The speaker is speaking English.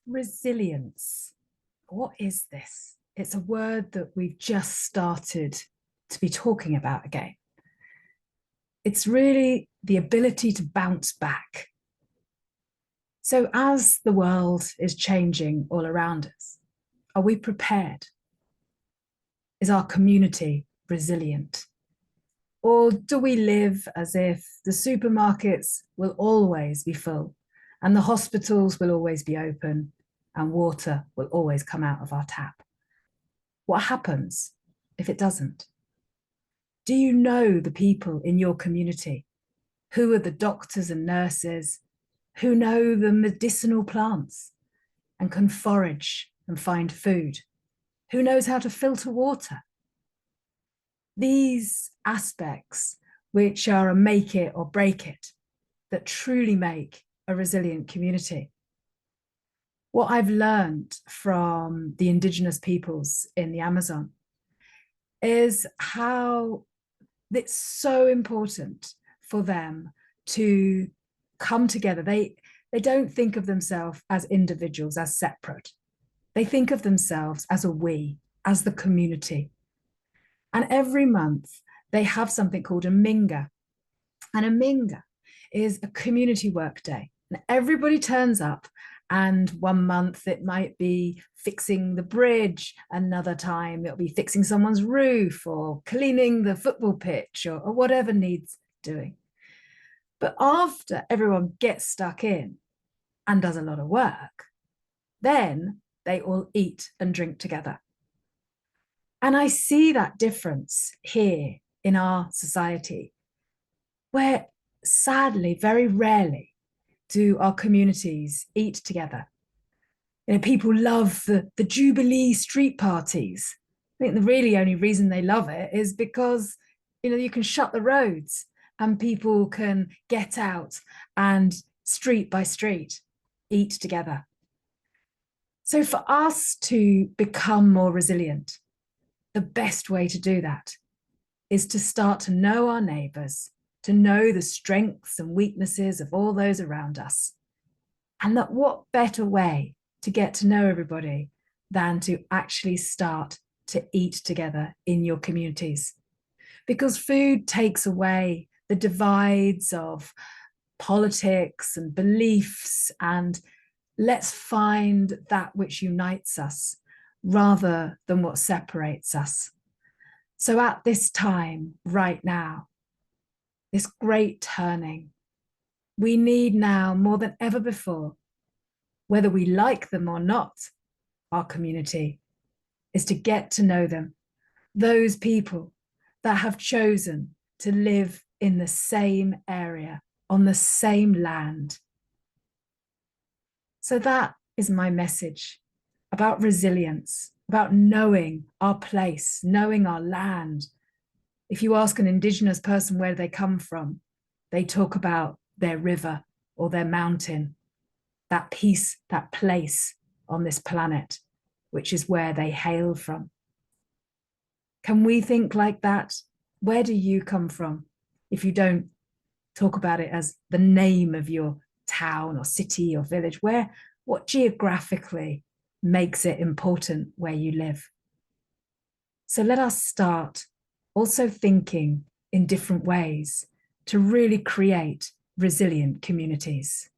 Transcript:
Resilience. What is this? It's a word that we've just started to be talking about again. It's really the ability to bounce back. So, as the world is changing all around us, are we prepared? Is our community resilient? Or do we live as if the supermarkets will always be full and the hospitals will always be open and water will always come out of our tap? What happens if it doesn't? Do you know the people in your community? Who are the doctors and nurses who know the medicinal plants and can forage and find food? Who knows how to filter water? These aspects, which are a make it or break it, that truly make a resilient community. What I've learned from the indigenous peoples in the Amazon is how it's so important for them to come together. They don't think of themselves as individuals, as separate. They think of themselves as a we, as the community. And every month they have something called a minga. And a minga is a community work day. And everybody turns up, and one month it might be fixing the bridge, another time it'll be fixing someone's roof or cleaning the football pitch or whatever needs doing. But after everyone gets stuck in and does a lot of work, then they all eat and drink together. And I see that difference here in our society, where sadly, very rarely do our communities eat together. You know, people love the Jubilee street parties. I think the really only reason they love it is because, you know, you can shut the roads and people can get out and street by street eat together. So for us to become more resilient, the best way to do that is to start to know our neighbours, to know the strengths and weaknesses of all those around us. And that what better way to get to know everybody than to actually start to eat together in your communities? Because food takes away the divides of politics and beliefs, and let's find that which unites us rather than what separates us. So at this time, right now, this great turning, we need now more than ever before, whether we like them or not, our community, is to get to know them, those people that have chosen to live in the same area, on the same land. So that is my message about resilience, about knowing our place, knowing our land. If you ask an indigenous person where they come from, they talk about their river or their mountain, that piece, that place on this planet, which is where they hail from. Can we think like that? Where do you come from? If you don't talk about it as the name of your town or city or village, what geographically makes it important where you live? So let us start also thinking in different ways to really create resilient communities.